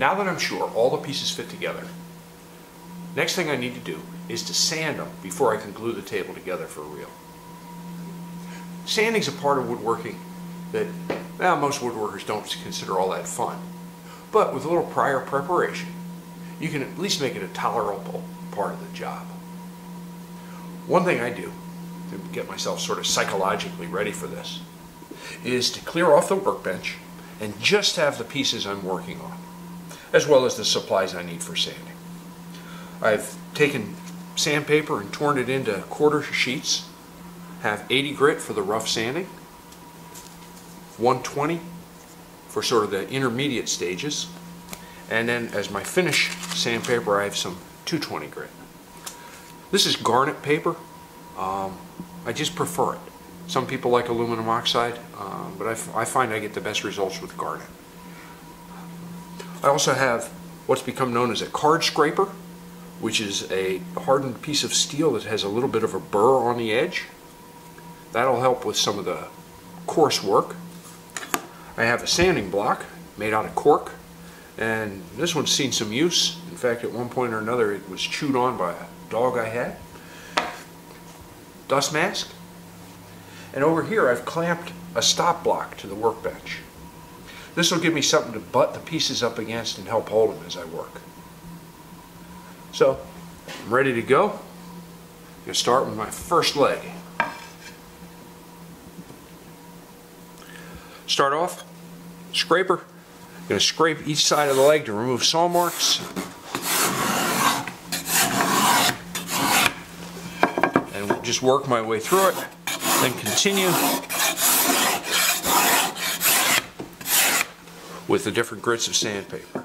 Now that I'm sure all the pieces fit together, next thing I need to do is to sand them before I can glue the table together for real. Sanding is a part of woodworking that most woodworkers don't consider all that fun. But with a little prior preparation, you can at least make it a tolerable part of the job. One thing I do to get myself sort of psychologically ready for this is to clear off the workbench and just have the pieces I'm working on, as well as the supplies I need for sanding. I've taken sandpaper and torn it into quarter sheets, have 80 grit for the rough sanding, 120 for sort of the intermediate stages, and then as my finish sandpaper I have some 220 grit. This is garnet paper. I just prefer it. Some people like aluminum oxide, but I find I get the best results with garnet. I also have what's become known as a card scraper, which is a hardened piece of steel that has a little bit of a burr on the edge. That'll help with some of the coarse work. I have a sanding block made out of cork, and this one's seen some use. In fact, at one point or another it was chewed on by a dog I had. Dust mask. And over here I've clamped a stop block to the workbench. This will give me something to butt the pieces up against and help hold them as I work. So, I'm ready to go. I'm going to start with my first leg. Start off, scraper. I'm going to scrape each side of the leg to remove saw marks. And just work my way through it. Then continue with the different grits of sandpaper.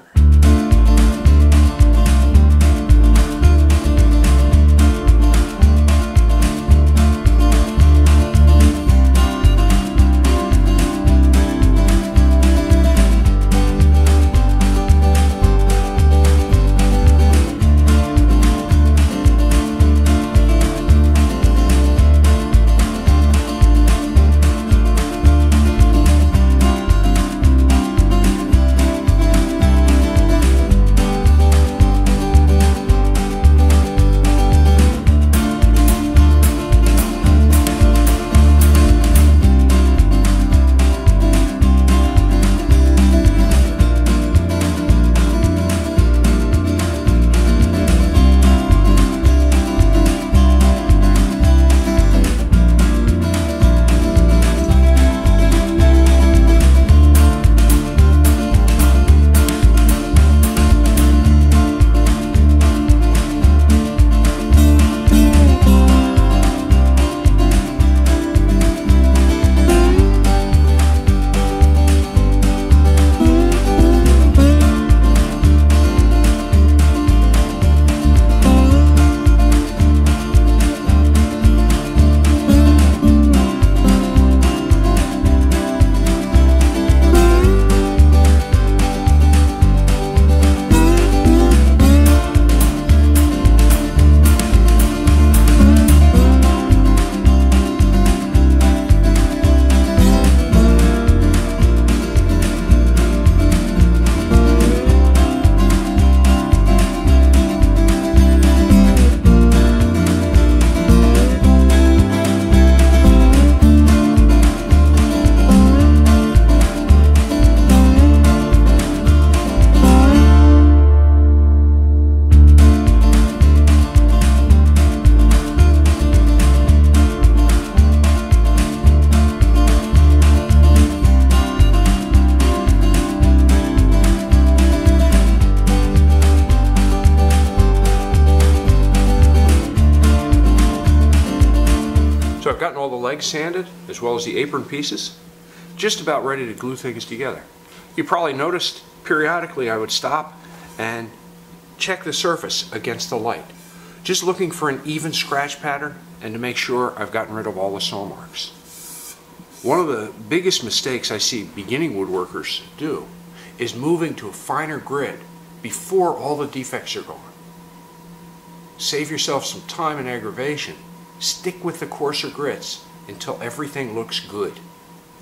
I've gotten all the legs sanded as well as the apron pieces, just about ready to glue things together. You probably noticed periodically I would stop and check the surface against the light, just looking for an even scratch pattern and to make sure I've gotten rid of all the saw marks. One of the biggest mistakes I see beginning woodworkers do is moving to a finer grit before all the defects are gone. Save yourself some time and aggravation. Stick with the coarser grits until everything looks good.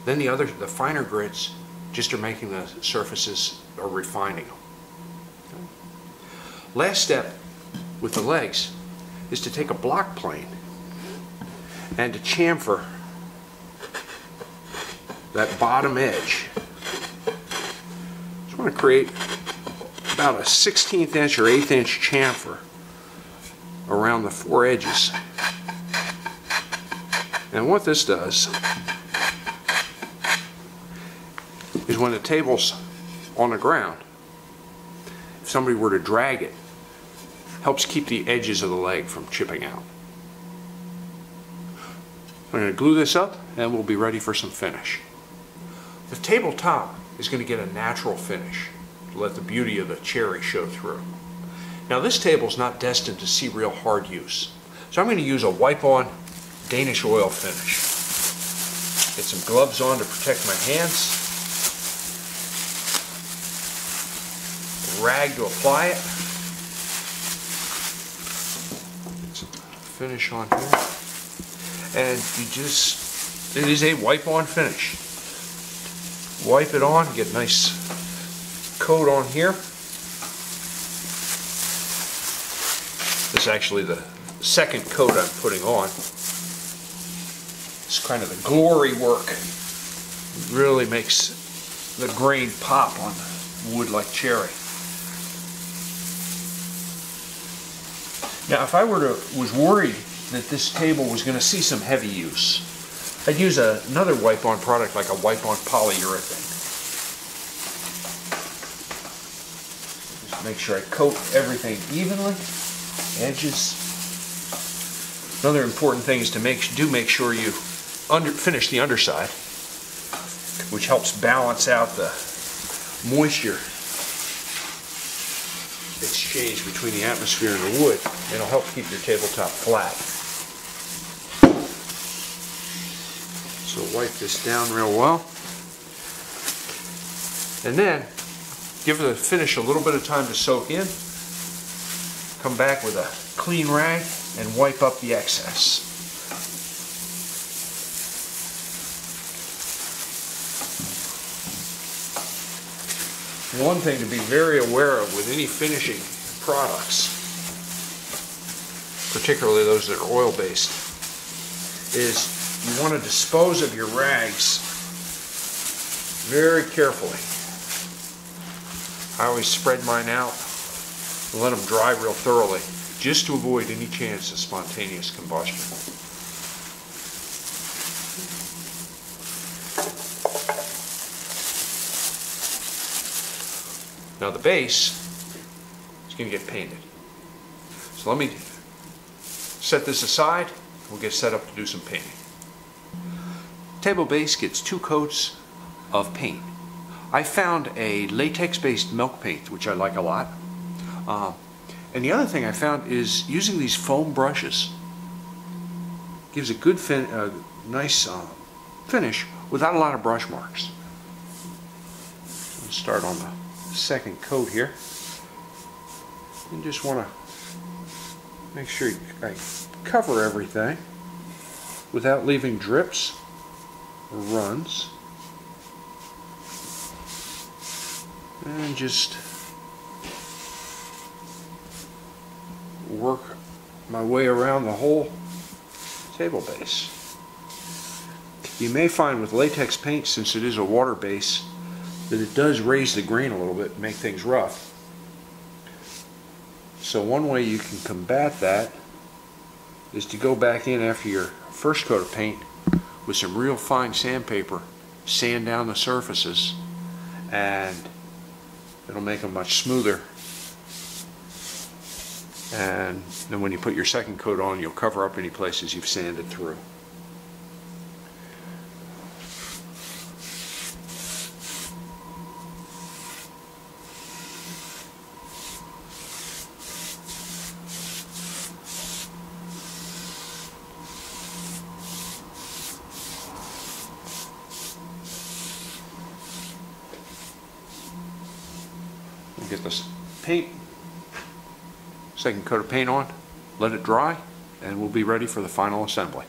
Then the finer grits just are making the surfaces or refining them. Last step with the legs is to take a block plane and to chamfer that bottom edge. So I want to create about a 16th inch or 1/8 inch chamfer around the 4 edges. And what this does is when the table's on the ground, if somebody were to drag it, helps keep the edges of the leg from chipping out. I'm going to glue this up and we'll be ready for some finish. The tabletop is going to get a natural finish to let the beauty of the cherry show through. Now this table's not destined to see real hard use, so I'm going to use a wipe-on Danish oil finish. Get some gloves on to protect my hands. Rag to apply it. Get some finish on here. And it is a wipe-on finish. Wipe it on, get a nice coat on here. This is actually the second coat I'm putting on. It's kind of the glory work. It really makes the grain pop on wood like cherry. Now if I was worried that this table was going to see some heavy use, I'd use another wipe-on product like a wipe-on polyurethane. Just make sure I coat everything evenly, edges. Another important thing is to make sure you finish the underside, which helps balance out the moisture exchange between the atmosphere and the wood. It'll help keep your tabletop flat. So wipe this down real well. And then give the finish a little bit of time to soak in. Come back with a clean rag and wipe up the excess. One thing to be very aware of with any finishing products, particularly those that are oil-based, is you want to dispose of your rags very carefully. I always spread mine out and let them dry real thoroughly, just to avoid any chance of spontaneous combustion. Now the base is going to get painted. So let me set this aside. We'll get set up to do some painting. Table base gets 2 coats of paint. I found a latex-based milk paint, which I like a lot. And the other thing I found is using these foam brushes gives a good nice finish without a lot of brush marks. Let's start on the second coat here. You just want to make sure I cover everything without leaving drips or runs, and just work my way around the whole table base. You may find with latex paint, since it is a water base, that it does raise the grain a little bit and make things rough. So one way you can combat that is to go back in after your first coat of paint with some real fine sandpaper, sand down the surfaces, and it'll make them much smoother. And then when you put your second coat on, you'll cover up any places you've sanded through. Get this second coat of paint on, let it dry, and we'll be ready for the final assembly.